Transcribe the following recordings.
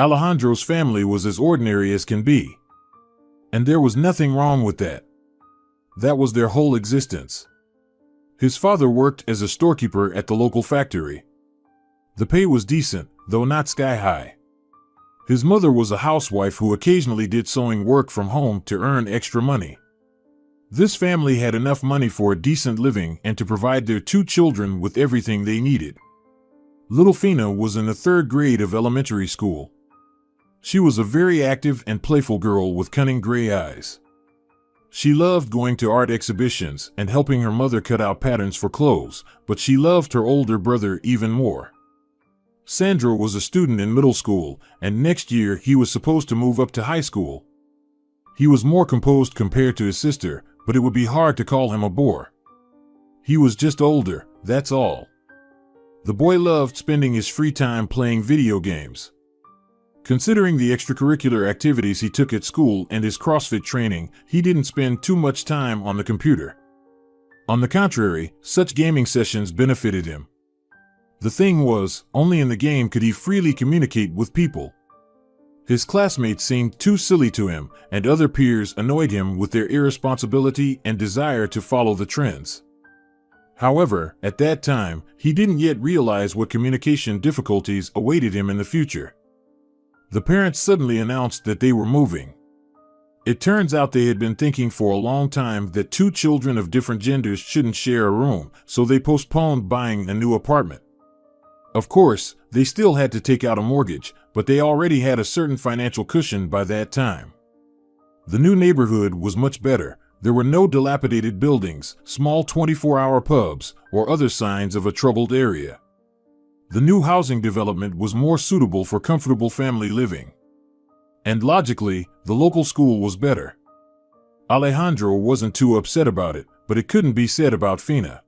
Alejandro's family was as ordinary as can be. And there was nothing wrong with that. That was their whole existence. His father worked as a storekeeper at the local factory. The pay was decent, though not sky high. His mother was a housewife who occasionally did sewing work from home to earn extra money. This family had enough money for a decent living and to provide their 2 children with everything they needed. Little Fina was in the 3rd grade of elementary school. She was a very active and playful girl with cunning gray eyes. She loved going to art exhibitions and helping her mother cut out patterns for clothes, but she loved her older brother even more. Sandro was a student in middle school, and next year he was supposed to move up to high school. He was more composed compared to his sister, but it would be hard to call him a bore. He was just older, that's all. The boy loved spending his free time playing video games. Considering the extracurricular activities he took at school and his CrossFit training, he didn't spend too much time on the computer. On the contrary, such gaming sessions benefited him. The thing was, only in the game could he freely communicate with people. His classmates seemed too silly to him, and other peers annoyed him with their irresponsibility and desire to follow the trends. However, at that time, he didn't yet realize what communication difficulties awaited him in the future. The parents suddenly announced that they were moving. It turns out they had been thinking for a long time that 2 children of different genders shouldn't share a room, so they postponed buying a new apartment. Of course, they still had to take out a mortgage, but they already had a certain financial cushion by that time. The new neighborhood was much better. There were no dilapidated buildings, small 24-hour pubs, or other signs of a troubled area. The new housing development was more suitable for comfortable family living. And logically, the local school was better. Alejandro wasn't too upset about it, but it couldn't be said about Fina.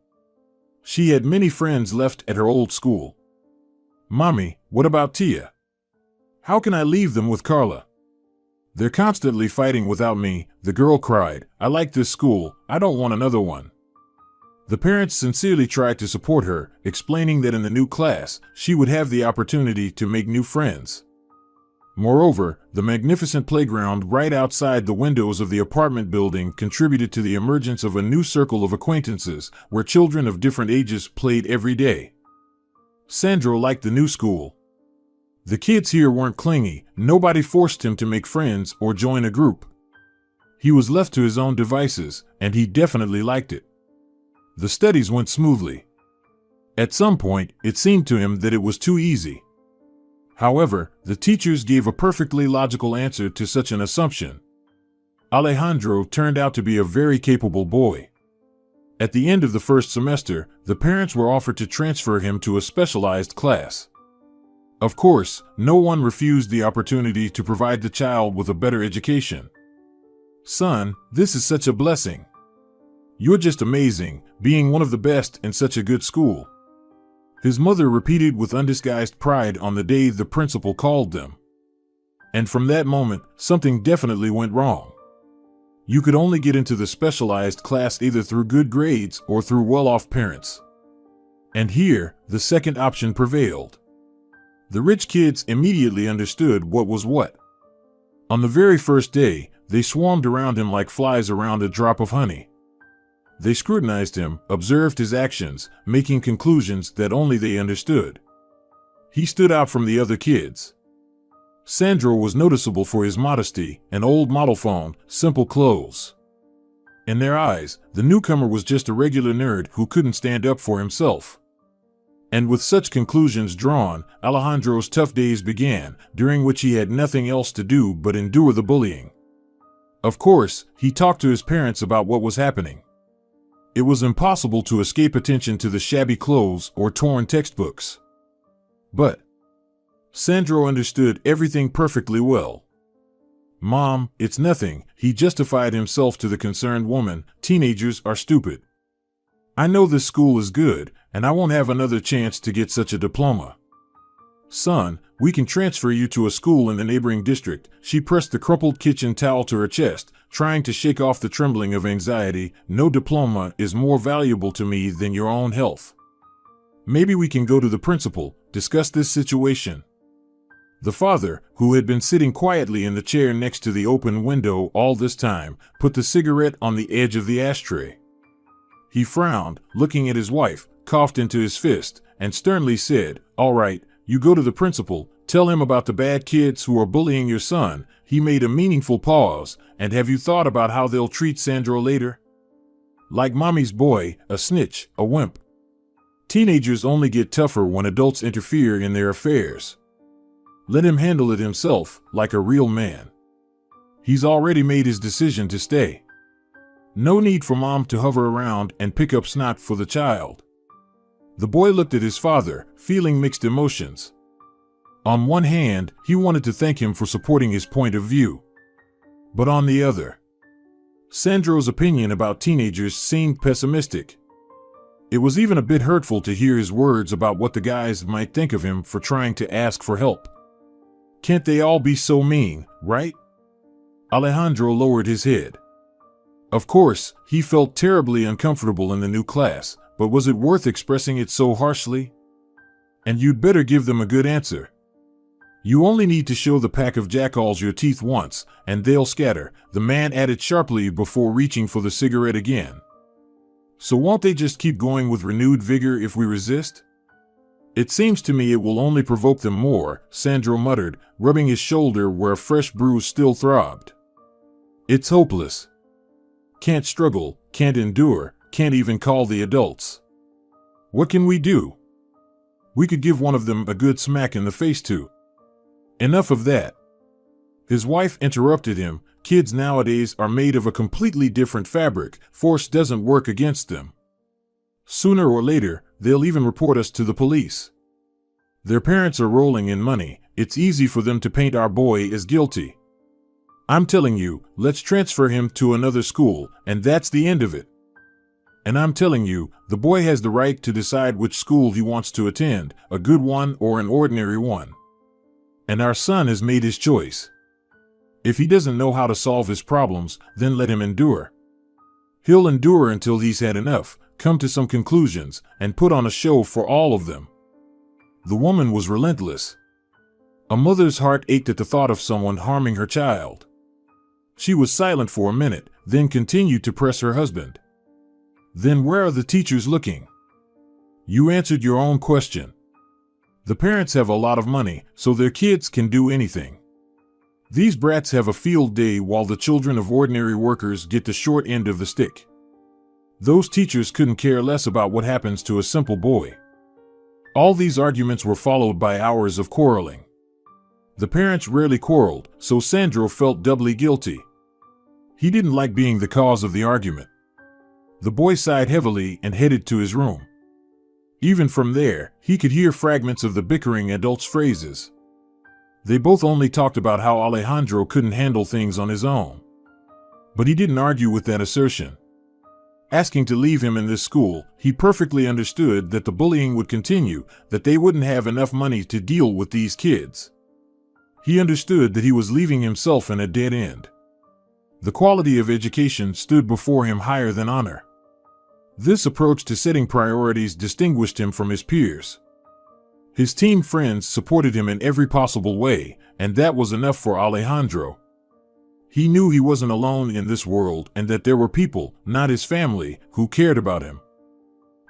She had many friends left at her old school. "Mommy, what about Tia? How can I leave them with Carla? They're constantly fighting without me," the girl cried. "I like this school, I don't want another one." The parents sincerely tried to support her, explaining that in the new class, she would have the opportunity to make new friends. Moreover, the magnificent playground right outside the windows of the apartment building contributed to the emergence of a new circle of acquaintances, where children of different ages played every day. Sandro liked the new school. The kids here weren't clingy, nobody forced him to make friends or join a group. He was left to his own devices, and he definitely liked it. The studies went smoothly. At some point, it seemed to him that it was too easy. However, the teachers gave a perfectly logical answer to such an assumption. Alejandro turned out to be a very capable boy. At the end of the first semester, the parents were offered to transfer him to a specialized class. Of course, no one refused the opportunity to provide the child with a better education. "Son, this is such a blessing. You're just amazing, being one of the best in such a good school," his mother repeated with undisguised pride on the day the principal called them. And from that moment, something definitely went wrong. You could only get into the specialized class either through good grades or through well-off parents. And here, the second option prevailed. The rich kids immediately understood what was what. On the very first day, they swarmed around him like flies around a drop of honey. They scrutinized him, observed his actions, making conclusions that only they understood. He stood out from the other kids. Sandro was noticeable for his modesty, an old model phone, simple clothes. In their eyes, the newcomer was just a regular nerd who couldn't stand up for himself. And with such conclusions drawn, Alejandro's tough days began, during which he had nothing else to do but endure the bullying. Of course, he talked to his parents about what was happening. It was impossible to escape attention to the shabby clothes or torn textbooks. But Sandro understood everything perfectly well. "Mom, it's nothing," he justified himself to the concerned woman. "Teenagers are stupid. I know this school is good, and I won't have another chance to get such a diploma. Son, we can transfer you to a school in the neighboring district." She pressed the crumpled kitchen towel to her chest, trying to shake off the trembling of anxiety. "No diploma is more valuable to me than your own health. Maybe we can go to the principal, discuss this situation." The father, who had been sitting quietly in the chair next to the open window all this time, put the cigarette on the edge of the ashtray. He frowned, looking at his wife, coughed into his fist, and sternly said, "All right, you go to the principal, tell him about the bad kids who are bullying your son." He made a meaningful pause. "And have you thought about how they'll treat Sandro later? Like mommy's boy, a snitch, a wimp. Teenagers only get tougher when adults interfere in their affairs. Let him handle it himself, like a real man. He's already made his decision to stay. No need for mom to hover around and pick up snot for the child." The boy looked at his father, feeling mixed emotions. On one hand, he wanted to thank him for supporting his point of view. But on the other, Sandro's opinion about teenagers seemed pessimistic. It was even a bit hurtful to hear his words about what the guys might think of him for trying to ask for help. Can't they all be so mean, right? Alejandro lowered his head. Of course, he felt terribly uncomfortable in the new class, but was it worth expressing it so harshly? And you'd better give them a good answer. You only need to show the pack of jackals your teeth once, and they'll scatter, the man added sharply before reaching for the cigarette again. So won't they just keep going with renewed vigor if we resist? It seems to me it will only provoke them more, Sandro muttered, rubbing his shoulder where a fresh bruise still throbbed. It's hopeless. Can't struggle, can't endure, can't even call the adults. What can we do? We could give one of them a good smack in the face too. Enough of that. His wife interrupted him. Kids nowadays are made of a completely different fabric. Force doesn't work against them. Sooner or later, they'll even report us to the police. Their parents are rolling in money. It's easy for them to paint our boy as guilty. I'm telling you, let's transfer him to another school, and that's the end of it. And I'm telling you, the boy has the right to decide which school he wants to attend, a good one or an ordinary one. And our son has made his choice. If he doesn't know how to solve his problems, then let him endure. He'll endure until he's had enough, come to some conclusions, and put on a show for all of them. The woman was relentless. A mother's heart ached at the thought of someone harming her child. She was silent for a minute, then continued to press her husband. Then where are the teachers looking? You answered your own question. The parents have a lot of money, so their kids can do anything. These brats have a field day while the children of ordinary workers get the short end of the stick. Those teachers couldn't care less about what happens to a simple boy. All these arguments were followed by hours of quarreling. The parents rarely quarreled, so Sandro felt doubly guilty. He didn't like being the cause of the argument. The boy sighed heavily and headed to his room. Even from there, he could hear fragments of the bickering adults' phrases. They both only talked about how Alejandro couldn't handle things on his own. But he didn't argue with that assertion. Asking to leave him in this school, he perfectly understood that the bullying would continue, that they wouldn't have enough money to deal with these kids. He understood that he was leaving himself in a dead end. The quality of education stood before him higher than honor. This approach to setting priorities distinguished him from his peers. His team friends supported him in every possible way, and that was enough for Alejandro. He knew he wasn't alone in this world and that there were people, not his family, who cared about him.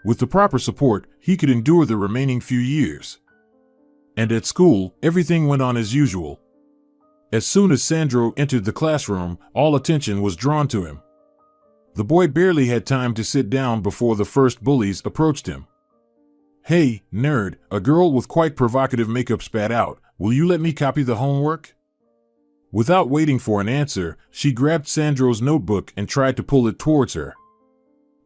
With the proper support, he could endure the remaining few years. And at school, everything went on as usual. As soon as Sandro entered the classroom, all attention was drawn to him. The boy barely had time to sit down before the first bullies approached him. "Hey, nerd," a girl with quite provocative makeup spat out, "will you let me copy the homework?" Without waiting for an answer, she grabbed Sandro's notebook and tried to pull it towards her.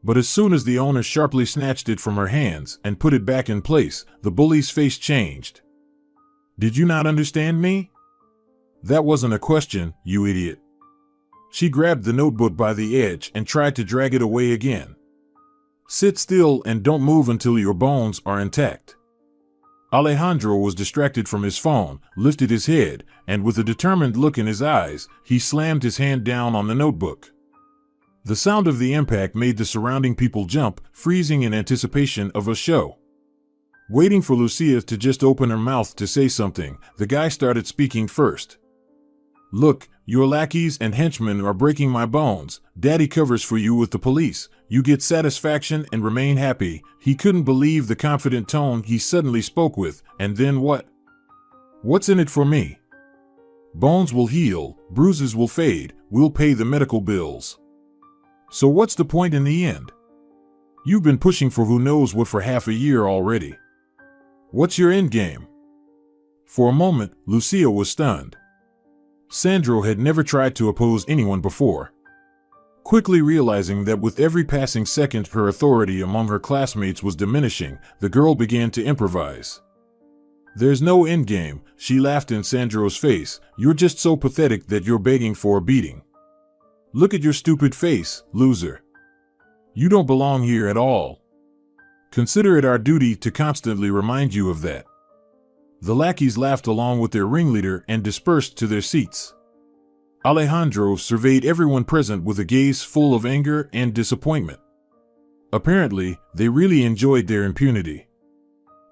But as soon as the owner sharply snatched it from her hands and put it back in place, the bully's face changed. "Did you not understand me? That wasn't a question, you idiot." She grabbed the notebook by the edge and tried to drag it away again. "Sit still and don't move until your bones are intact." Alejandro was distracted from his phone, lifted his head, and with a determined look in his eyes, he slammed his hand down on the notebook. The sound of the impact made the surrounding people jump, freezing in anticipation of a show. Waiting for Lucia to just open her mouth to say something, the guy started speaking first. "Look, your lackeys and henchmen are breaking my bones. Daddy covers for you with the police. You get satisfaction and remain happy." He couldn't believe the confident tone he suddenly spoke with. "And then what? What's in it for me? Bones will heal, bruises will fade, we'll pay the medical bills. So what's the point in the end? You've been pushing for who knows what for half a year already. What's your end game?" For a moment, Lucia was stunned. Sandro had never tried to oppose anyone before. Quickly realizing that with every passing second her authority among her classmates was diminishing, the girl began to improvise. "There's no endgame," she laughed in Sandro's face. "You're just so pathetic that you're begging for a beating. Look at your stupid face, loser. You don't belong here at all. Consider it our duty to constantly remind you of that." The lackeys laughed along with their ringleader and dispersed to their seats. Alejandro surveyed everyone present with a gaze full of anger and disappointment. Apparently, they really enjoyed their impunity.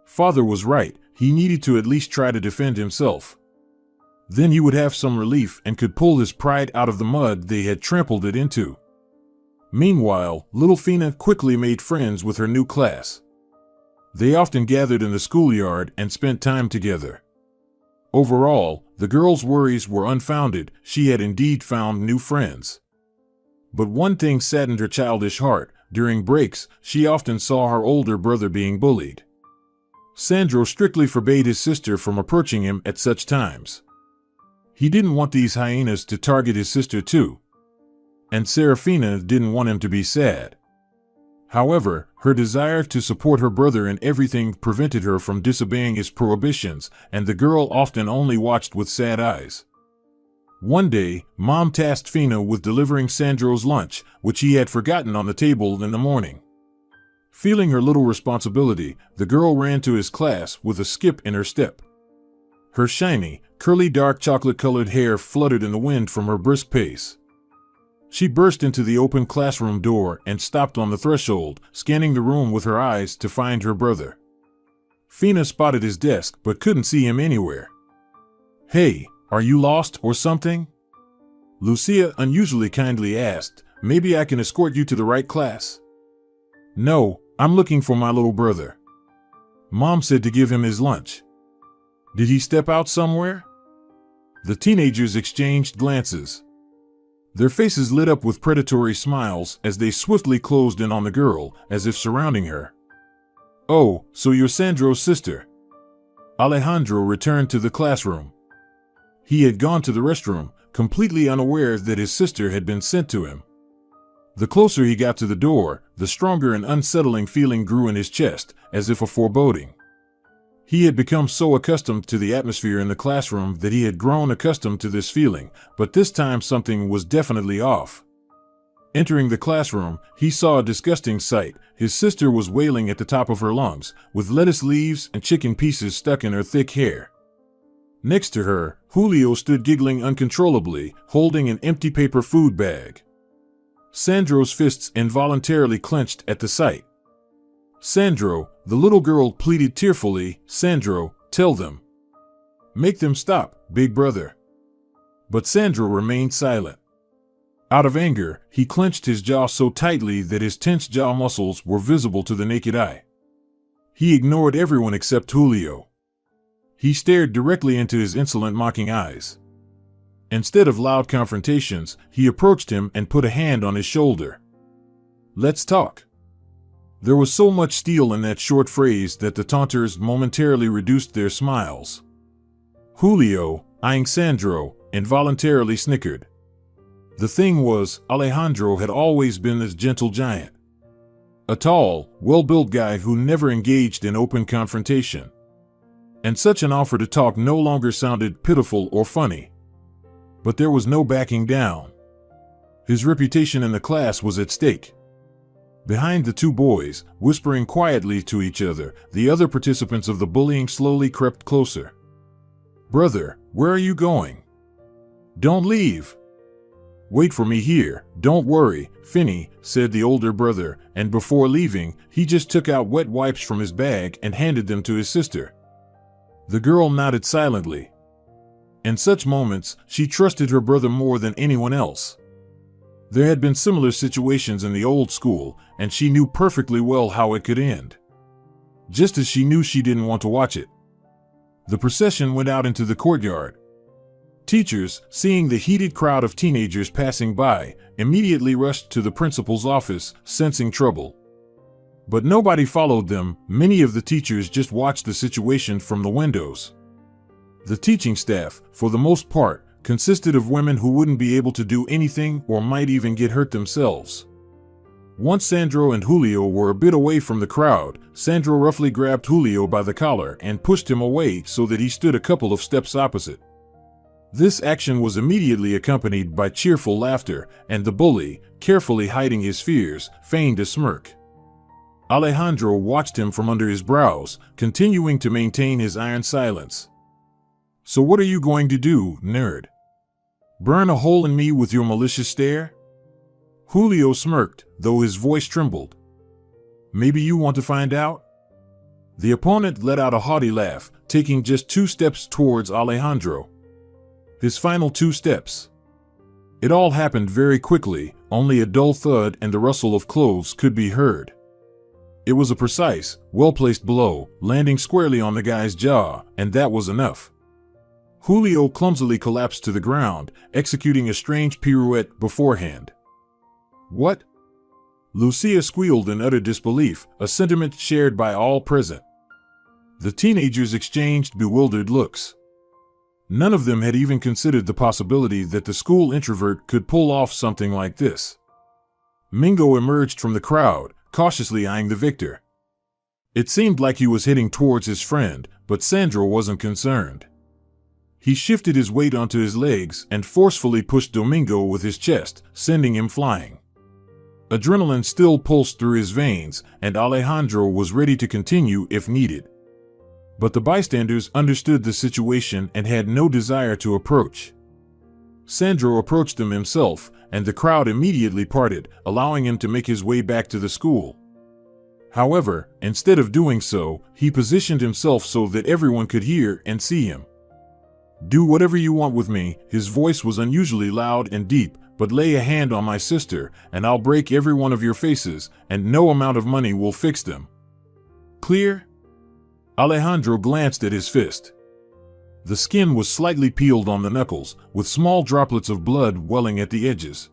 Father was right, he needed to at least try to defend himself. Then he would have some relief and could pull his pride out of the mud they had trampled it into. Meanwhile, little Fina quickly made friends with her new class. They often gathered in the schoolyard and spent time together. Overall, the girl's worries were unfounded. She had indeed found new friends. But one thing saddened her childish heart. During breaks, she often saw her older brother being bullied. Sandro strictly forbade his sister from approaching him at such times. He didn't want these hyenas to target his sister too. And Serafina didn't want him to be sad. However, her desire to support her brother in everything prevented her from disobeying his prohibitions, and the girl often only watched with sad eyes. One day, Mom tasked Fina with delivering Sandro's lunch, which he had forgotten on the table in the morning. Feeling her little responsibility, the girl ran to his class with a skip in her step. Her shiny, curly dark chocolate-colored hair fluttered in the wind from her brisk pace. She burst into the open classroom door and stopped on the threshold, scanning the room with her eyes to find her brother. Fina spotted his desk but couldn't see him anywhere. "Hey, are you lost or something?" Lucia unusually kindly asked. "Maybe I can escort you to the right class." "No, I'm looking for my little brother. Mom said to give him his lunch." "Did he step out somewhere?" The teenagers exchanged glances. Their faces lit up with predatory smiles as they swiftly closed in on the girl, as if surrounding her. "Oh, so you're Sandro's sister." Alejandro returned to the classroom. He had gone to the restroom, completely unaware that his sister had been sent to him. The closer he got to the door, the stronger an unsettling feeling grew in his chest, as if a foreboding. He had become so accustomed to the atmosphere in the classroom that he had grown accustomed to this feeling, but this time something was definitely off. Entering the classroom, he saw a disgusting sight. His sister was wailing at the top of her lungs, with lettuce leaves and chicken pieces stuck in her thick hair. Next to her, Julio stood giggling uncontrollably, holding an empty paper food bag. Sandro's fists involuntarily clenched at the sight. "Sandro," the little girl pleaded tearfully, "Sandro, tell them. Make them stop, big brother." But Sandro remained silent. Out of anger, he clenched his jaw so tightly that his tense jaw muscles were visible to the naked eye. He ignored everyone except Julio. He stared directly into his insolent, mocking eyes. Instead of loud confrontations, he approached him and put a hand on his shoulder. "Let's talk." There was so much steel in that short phrase that the taunters momentarily reduced their smiles. Julio, eyeing Sandro, involuntarily snickered. The thing was, Alejandro had always been this gentle giant. A tall, well-built guy who never engaged in open confrontation. And such an offer to talk no longer sounded pitiful or funny. But there was no backing down. His reputation in the class was at stake. Behind the two boys, whispering quietly to each other, the other participants of the bullying slowly crept closer. "Brother, where are you going? Don't leave. "Wait for me here, don't worry, Finney," said the older brother, and before leaving, he just took out wet wipes from his bag and handed them to his sister. The girl nodded silently. In such moments, she trusted her brother more than anyone else. There had been similar situations in the old school, and she knew perfectly well how it could end. Just as she knew she didn't want to watch it. The procession went out into the courtyard. Teachers, seeing the heated crowd of teenagers passing by, immediately rushed to the principal's office, sensing trouble. But nobody followed them. Many of the teachers just watched the situation from the windows. The teaching staff, for the most part, consisted of women who wouldn't be able to do anything or might even get hurt themselves. Once Sandro and Julio were a bit away from the crowd, Sandro roughly grabbed Julio by the collar and pushed him away so that he stood a couple of steps opposite. This action was immediately accompanied by cheerful laughter, and the bully, carefully hiding his fears, feigned a smirk. Alejandro watched him from under his brows, continuing to maintain his iron silence. "So what are you going to do, nerd? Burn a hole in me with your malicious stare?" Julio smirked, though his voice trembled. "Maybe you want to find out?" The opponent let out a haughty laugh, taking just 2 steps towards Alejandro. His final 2 steps. It all happened very quickly, only a dull thud and the rustle of clothes could be heard. It was a precise, well-placed blow, landing squarely on the guy's jaw, and that was enough. Julio clumsily collapsed to the ground, executing a strange pirouette beforehand. "What?" Lucia squealed in utter disbelief, a sentiment shared by all present. The teenagers exchanged bewildered looks. None of them had even considered the possibility that the school introvert could pull off something like this. Mingo emerged from the crowd, cautiously eyeing the victor. It seemed like he was heading towards his friend, but Sandro wasn't concerned. He shifted his weight onto his legs and forcefully pushed Domingo with his chest, sending him flying. Adrenaline still pulsed through his veins, and Alejandro was ready to continue if needed. But the bystanders understood the situation and had no desire to approach. Sandro approached them himself, and the crowd immediately parted, allowing him to make his way back to the school. However, instead of doing so, he positioned himself so that everyone could hear and see him. "Do whatever you want with me," his voice was unusually loud and deep, "but lay a hand on my sister, and I'll break every one of your faces, and no amount of money will fix them. Clear?" Alejandro glanced at his fist. The skin was slightly peeled on the knuckles, with small droplets of blood welling at the edges.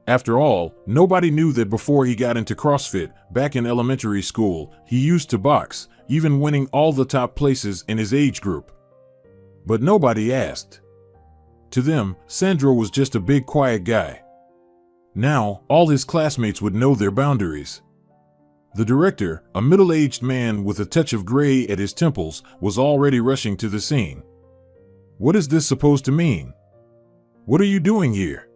After all, nobody knew that before he got into CrossFit, back in elementary school, he used to box, even winning all the top places in his age group. But nobody asked. To them, Sandro was just a big quiet guy. Now, all his classmates would know their boundaries. The director, a middle-aged man with a touch of gray at his temples, was already rushing to the scene. "What is this supposed to mean? What are you doing here?"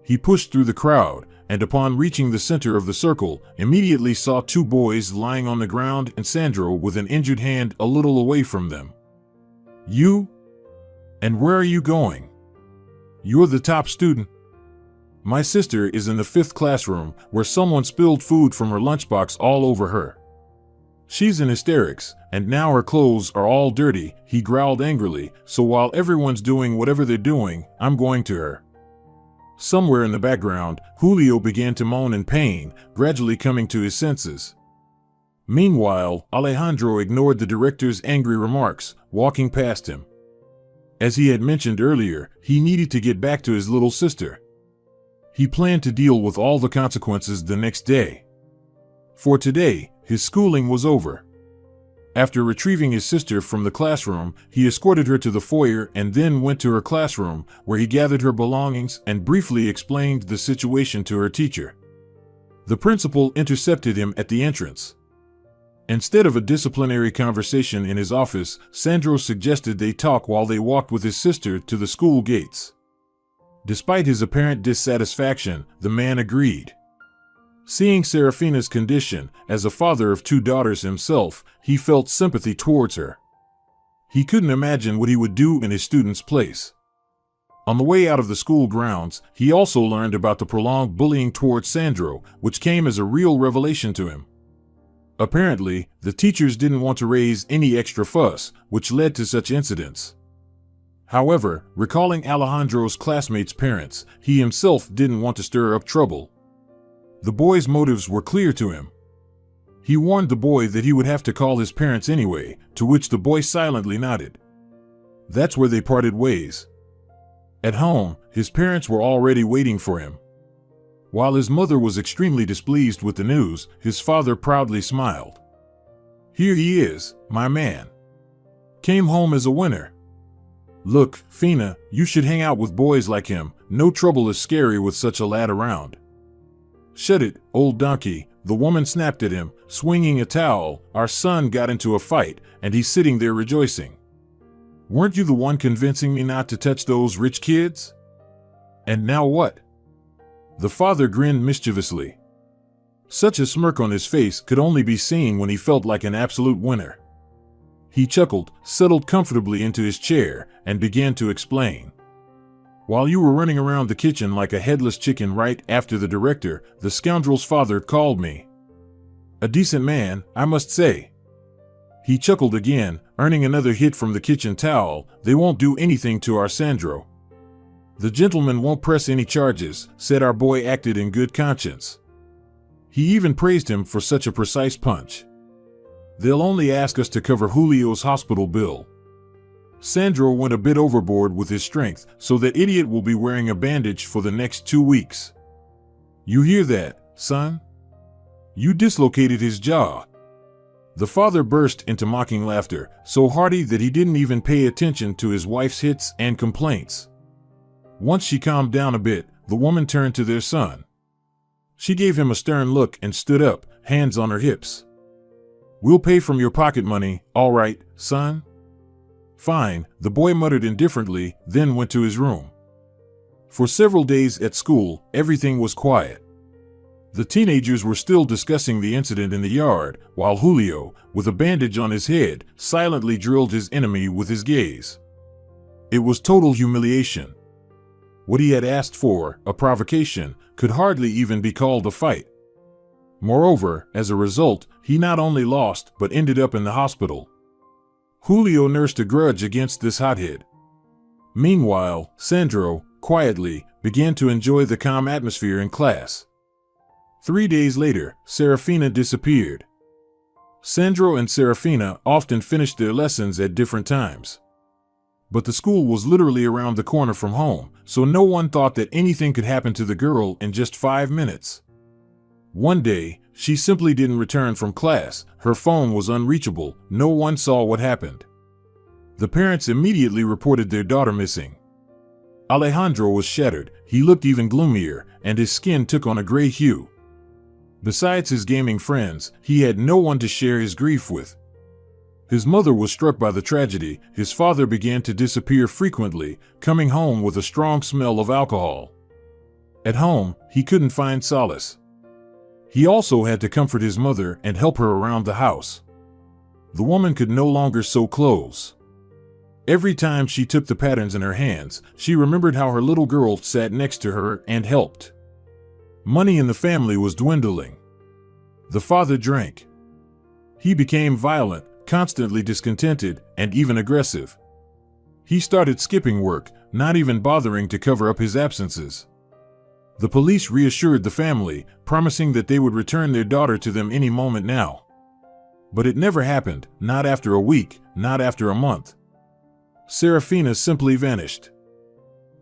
He pushed through the crowd, and upon reaching the center of the circle, immediately saw 2 boys lying on the ground and Sandro with an injured hand a little away from them. "You? And where are you going? You're the top student." "My sister is in the 5th classroom, where someone spilled food from her lunchbox all over her. She's in hysterics, and now her clothes are all dirty," he growled angrily, "so while everyone's doing whatever they're doing, I'm going to her." Somewhere in the background, Julio began to moan in pain, gradually coming to his senses. Meanwhile, Alejandro ignored the director's angry remarks, walking past him. As he had mentioned earlier, he needed to get back to his little sister. He planned to deal with all the consequences the next day. For today, his schooling was over. After retrieving his sister from the classroom, he escorted her to the foyer and then went to her classroom, where he gathered her belongings and briefly explained the situation to her teacher. The principal intercepted him at the entrance. Instead of a disciplinary conversation in his office, Sandro suggested they talk while they walked with his sister to the school gates. Despite his apparent dissatisfaction, the man agreed. Seeing Serafina's condition, as a father of 2 daughters himself, he felt sympathy towards her. He couldn't imagine what he would do in his student's place. On the way out of the school grounds, he also learned about the prolonged bullying towards Sandro, which came as a real revelation to him. Apparently, the teachers didn't want to raise any extra fuss, which led to such incidents. However, recalling Alejandro's classmates' parents, he himself didn't want to stir up trouble. The boy's motives were clear to him. He warned the boy that he would have to call his parents anyway, to which the boy silently nodded. That's where they parted ways. At home, his parents were already waiting for him. While his mother was extremely displeased with the news, his father proudly smiled. Here he is, my man. Came home as a winner. Look, Fina, you should hang out with boys like him. No trouble is scary with such a lad around. Shut it, old donkey, the woman snapped at him, swinging a towel. Our son got into a fight, and he's sitting there rejoicing. Weren't you the one convincing me not to touch those rich kids? And now what? The father grinned mischievously. Such a smirk on his face could only be seen when he felt like an absolute winner. He chuckled, settled comfortably into his chair, and began to explain. While you were running around the kitchen like a headless chicken right after the director, the scoundrel's father called me. A decent man, I must say. He chuckled again, earning another hit from the kitchen towel. They won't do anything to our Sandro. The gentleman won't press any charges, said our boy acted in good conscience. He even praised him for such a precise punch. They'll only ask us to cover Julio's hospital bill. Sandro went a bit overboard with his strength, so that idiot will be wearing a bandage for the next 2 weeks. You hear that, son? You dislocated his jaw. The father burst into mocking laughter, so hearty that he didn't even pay attention to his wife's hits and complaints. Once she calmed down a bit, the woman turned to their son. She gave him a stern look and stood up, hands on her hips. We'll pay from your pocket money, all right, son? Fine, the boy muttered indifferently, then went to his room. For several days at school, everything was quiet. The teenagers were still discussing the incident in the yard, while Julio, with a bandage on his head, silently drilled his enemy with his gaze. It was total humiliation. What he had asked for, a provocation, could hardly even be called a fight. Moreover, as a result, he not only lost but ended up in the hospital. Julio nursed a grudge against this hothead. Meanwhile, Sandro, quietly, began to enjoy the calm atmosphere in class. 3 days later, Serafina disappeared. Sandro and Serafina often finished their lessons at different times. But the school was literally around the corner from home, so no one thought that anything could happen to the girl in just 5 minutes. One day, she simply didn't return from class. Her phone was unreachable. No one saw what happened. The parents immediately reported their daughter missing. Alejandro was shattered. He looked even gloomier, and his skin took on a gray hue. Besides his gaming friends, he had no one to share his grief with. His mother was struck by the tragedy. His father began to disappear frequently, coming home with a strong smell of alcohol. At home, he couldn't find solace. He also had to comfort his mother and help her around the house. The woman could no longer sew clothes. Every time she took the patterns in her hands, she remembered how her little girl sat next to her and helped. Money in the family was dwindling. The father drank. He became violent, constantly discontented, and even aggressive. He started skipping work, not even bothering to cover up his absences. The police reassured the family, promising that they would return their daughter to them any moment now. But it never happened, not after a week, not after a month. Serafina simply vanished.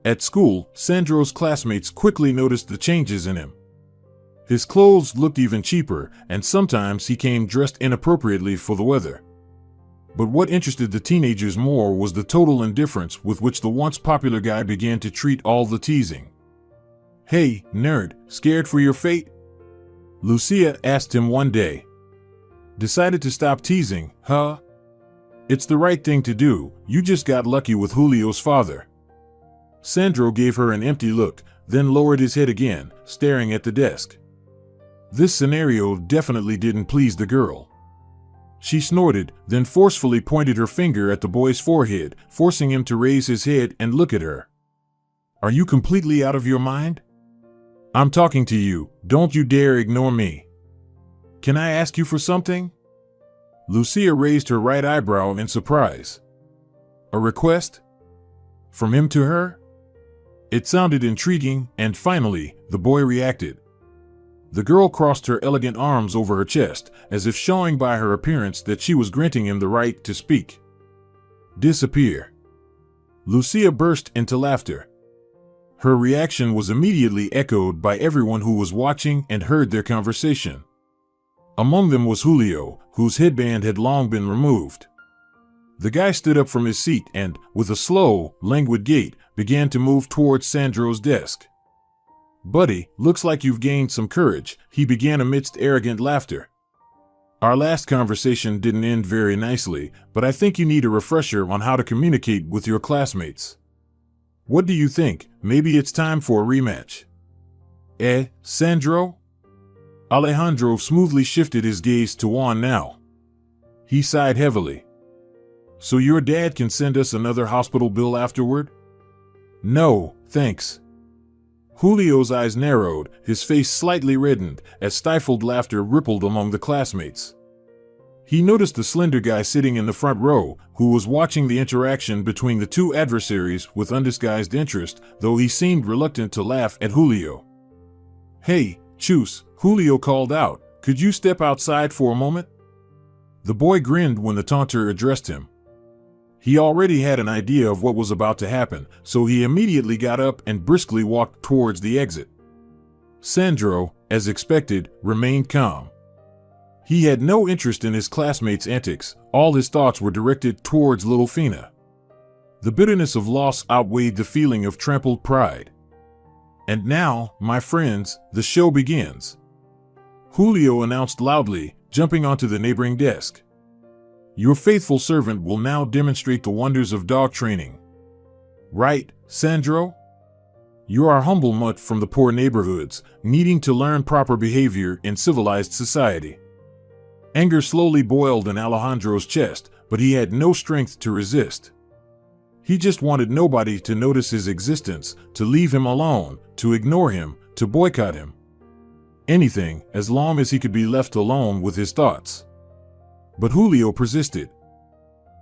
At school, Sandro's classmates quickly noticed the changes in him. His clothes looked even cheaper, and sometimes he came dressed inappropriately for the weather. But what interested the teenagers more was the total indifference with which the once popular guy began to treat all the teasing. Hey, nerd, scared for your fate? Lucia asked him one day. Decided to stop teasing, huh? It's the right thing to do. You just got lucky with Julio's father. Sandro gave her an empty look, then lowered his head again, staring at the desk. This scenario definitely didn't please the girl. She snorted, then forcefully pointed her finger at the boy's forehead, forcing him to raise his head and look at her. Are you completely out of your mind? I'm talking to you. Don't you dare ignore me. Can I ask you for something? Lucia raised her right eyebrow in surprise. A request? From him to her? It sounded intriguing, and finally, the boy reacted. The girl crossed her elegant arms over her chest, as if showing by her appearance that she was granting him the right to speak. Disappear. Lucia burst into laughter. Her reaction was immediately echoed by everyone who was watching and heard their conversation. Among them was Julio, whose headband had long been removed. The guy stood up from his seat and, with a slow, languid gait, began to move towards Sandro's desk. "Buddy, looks like you've gained some courage," he began amidst arrogant laughter. "Our last conversation didn't end very nicely, but I think you need a refresher on how to communicate with your classmates. What do you think? Maybe it's time for a rematch." Sandro?" Alejandro smoothly shifted his gaze to Juan now. He sighed heavily. "So your dad can send us another hospital bill afterward?" "No, thanks." Julio's eyes narrowed, his face slightly reddened, as stifled laughter rippled among the classmates. He noticed the slender guy sitting in the front row, who was watching the interaction between the two adversaries with undisguised interest, though he seemed reluctant to laugh at Julio. "Hey, Chus," Julio called out, "could you step outside for a moment?" The boy grinned when the taunter addressed him. He already had an idea of what was about to happen, so he immediately got up and briskly walked towards the exit. Sandro, as expected, remained calm. He had no interest in his classmates' antics. All his thoughts were directed towards little Fina. The bitterness of loss outweighed the feeling of trampled pride. "And now, my friends, the show begins," Julio announced loudly, jumping onto the neighboring desk. "Your faithful servant will now demonstrate the wonders of dog training. Right, Sandro? You are a humble mutt from the poor neighborhoods, needing to learn proper behavior in civilized society." Anger slowly boiled in Alejandro's chest, but he had no strength to resist. He just wanted nobody to notice his existence, to leave him alone, to ignore him, to boycott him. Anything, as long as he could be left alone with his thoughts. But Julio persisted.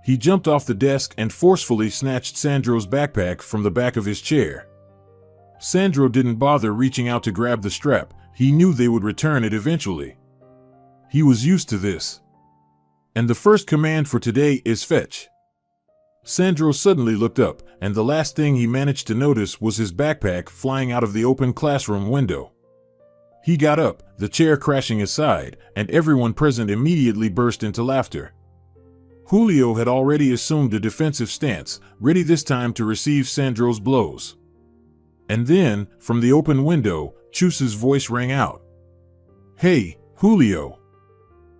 He jumped off the desk and forcefully snatched Sandro's backpack from the back of his chair. Sandro didn't bother reaching out to grab the strap. He knew they would return it eventually. He was used to this. "And the first command for today is fetch." Sandro suddenly looked up, and the last thing he managed to notice was his backpack flying out of the open classroom window. He got up, the chair crashing aside, and everyone present immediately burst into laughter. Julio had already assumed a defensive stance, ready this time to receive Sandro's blows. And then, from the open window, Chus's voice rang out. "Hey, Julio!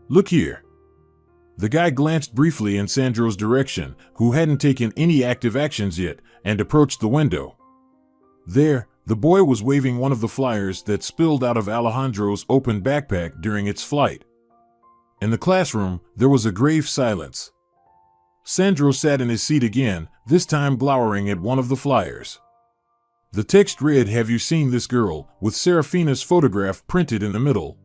Look here." The guy glanced briefly in Sandro's direction, who hadn't taken any active actions yet, and approached the window. There, the boy was waving one of the flyers that spilled out of Alejandro's open backpack during its flight. In the classroom, there was a grave silence. Sandro sat in his seat again, this time glowering at one of the flyers. The text read, "Have you seen this girl?" with Serafina's photograph printed in the middle.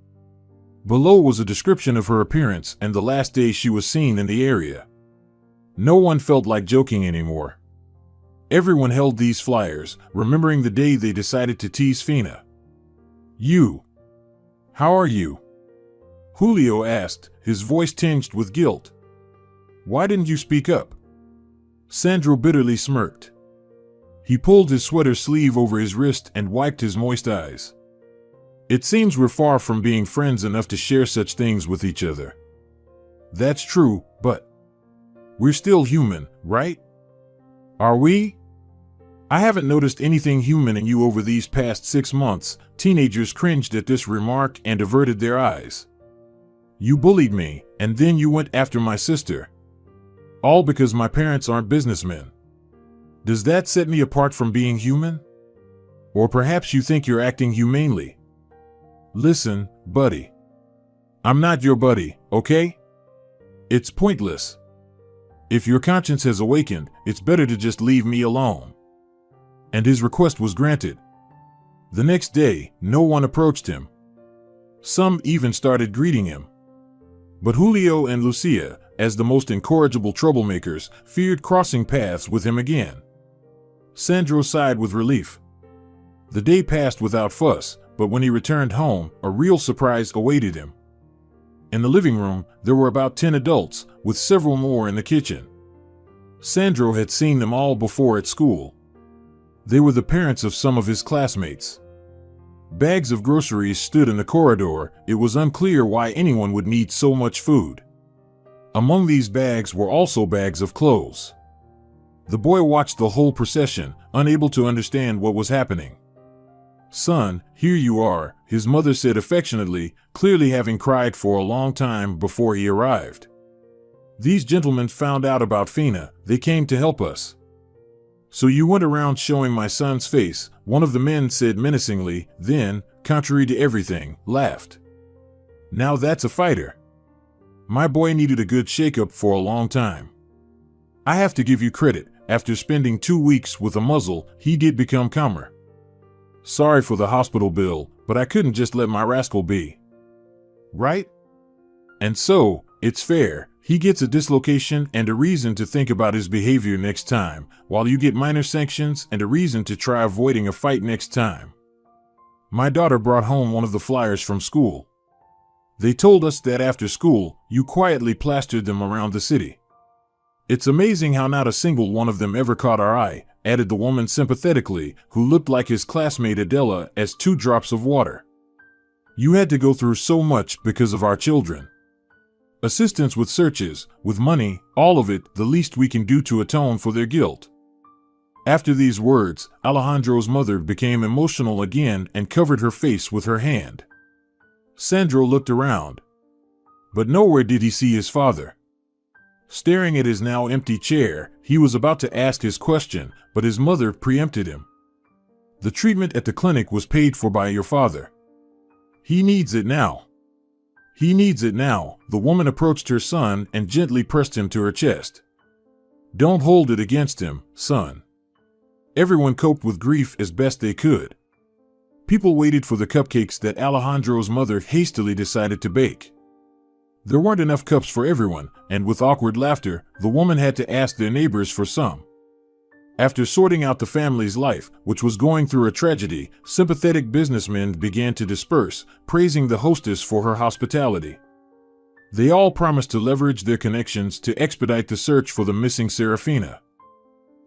Below was a description of her appearance and the last day she was seen in the area. No one felt like joking anymore. Everyone held these flyers, remembering the day they decided to tease Fina. "You. How are you?" Julio asked, his voice tinged with guilt. "Why didn't you speak up?" Sandro bitterly smirked. He pulled his sweater sleeve over his wrist and wiped his moist eyes. "It seems we're far from being friends enough to share such things with each other." "That's true, but we're still human, right? Are we?" "I haven't noticed anything human in you over these past 6 months." Teenagers cringed at this remark and averted their eyes. "You bullied me, and then you went after my sister. All because my parents aren't businessmen. Does that set me apart from being human? Or perhaps you think you're acting humanely. Listen, buddy. I'm not your buddy, okay? It's pointless. If your conscience has awakened, it's better to just leave me alone." and his request was granted. The next day, no one approached him. Some even started greeting him. But Julio and Lucia, as the most incorrigible troublemakers, feared crossing paths with him again. Sandro sighed with relief. The day passed without fuss, but when he returned home, a real surprise awaited him. In the living room, there were about 10 adults, with several more in the kitchen. Sandro had seen them all before at school. They were the parents of some of his classmates. Bags of groceries stood in the corridor. It was unclear why anyone would need so much food. Among these bags were also bags of clothes. The boy watched the whole procession, unable to understand what was happening. "Son, here you are," his mother said affectionately, clearly having cried for a long time before he arrived. "These gentlemen found out about Fina. They came to help us." "So you went around showing my son's face," one of the men said menacingly, then, contrary to everything, laughed. "Now that's a fighter. My boy needed a good shake-up for a long time. I have to give you credit. After spending 2 weeks with a muzzle, he did become calmer. Sorry for the hospital bill, but I couldn't just let my rascal be. Right? And so, it's fair. He gets a dislocation and a reason to think about his behavior next time, while you get minor sanctions and a reason to try avoiding a fight next time. My daughter brought home one of the flyers from school. They told us that after school, you quietly plastered them around the city. It's amazing how not a single one of them ever caught our eye," added the woman sympathetically, who looked like his classmate Adela as 2 drops of water. "You had to go through so much because of our children. Assistance with searches, with money, all of it, the least we can do to atone for their guilt." After these words, Alejandro's mother became emotional again and covered her face with her hand. Sandro looked around. But nowhere did he see his father. Staring at his now empty chair, he was about to ask his question, but his mother preempted him. "The treatment at the clinic was paid for by your father. He needs it now. He needs it now." The woman approached her son and gently pressed him to her chest. "Don't hold it against him, son. Everyone coped with grief as best they could." People waited for the cupcakes that Alejandro's mother hastily decided to bake. There weren't enough cups for everyone, and with awkward laughter, the woman had to ask their neighbors for some. After sorting out the family's life, which was going through a tragedy, sympathetic businessmen began to disperse, praising the hostess for her hospitality. They all promised to leverage their connections to expedite the search for the missing Serafina.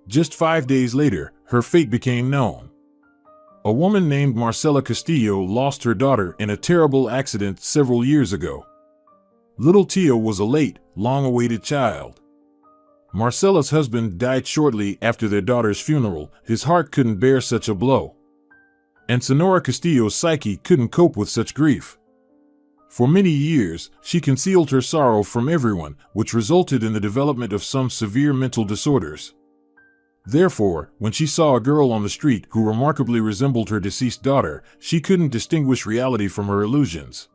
Just 5 days later, her fate became known. A woman named Marcela Castillo lost her daughter in a terrible accident several years ago. Little Tio was a late, long-awaited child. Marcela's husband died shortly after their daughter's funeral. His heart couldn't bear such a blow. And Sonora Castillo's psyche couldn't cope with such grief. For many years, she concealed her sorrow from everyone, which resulted in the development of some severe mental disorders. Therefore, when she saw a girl on the street who remarkably resembled her deceased daughter, she couldn't distinguish reality from her illusions.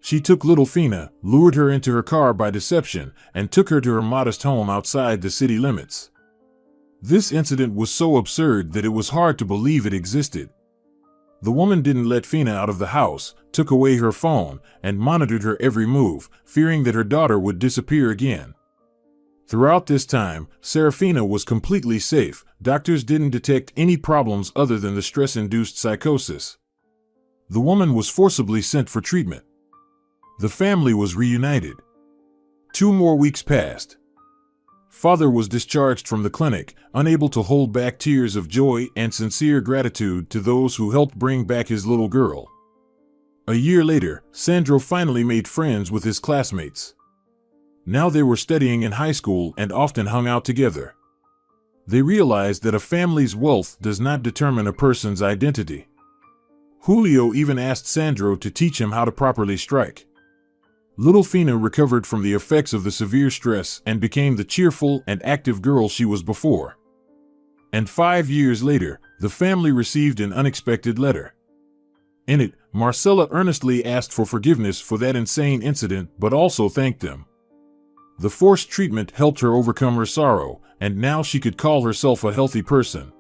She took little Fina, lured her into her car by deception, and took her to her modest home outside the city limits. This incident was so absurd that it was hard to believe it existed. The woman didn't let Fina out of the house, took away her phone, and monitored her every move, fearing that her daughter would disappear again. Throughout this time, Serafina was completely safe. Doctors didn't detect any problems other than the stress-induced psychosis. The woman was forcibly sent for treatment. The family was reunited. 2 more weeks passed. Father was discharged from the clinic, unable to hold back tears of joy and sincere gratitude to those who helped bring back his little girl. A year later, Sandro finally made friends with his classmates. Now they were studying in high school and often hung out together. They realized that a family's wealth does not determine a person's identity. Julio even asked Sandro to teach him how to properly strike. Little Fina recovered from the effects of the severe stress and became the cheerful and active girl she was before. And 5 years later, the family received an unexpected letter. In it, Marcela earnestly asked for forgiveness for that insane incident, but also thanked them. The forced treatment helped her overcome her sorrow, and now she could call herself a healthy person.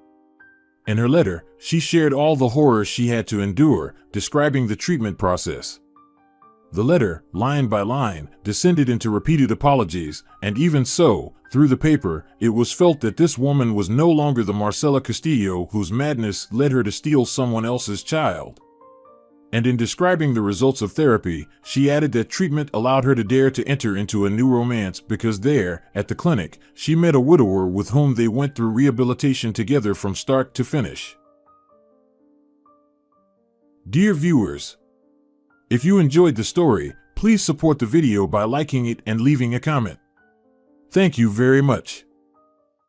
In her letter, she shared all the horrors she had to endure, describing the treatment process. The letter, line by line, descended into repeated apologies, and even so, through the paper, it was felt that this woman was no longer the Marcela Castillo whose madness led her to steal someone else's child. And in describing the results of therapy, she added that treatment allowed her to dare to enter into a new romance because there, at the clinic, she met a widower with whom they went through rehabilitation together from start to finish. Dear viewers, if you enjoyed the story, please support the video by liking it and leaving a comment. Thank you very much.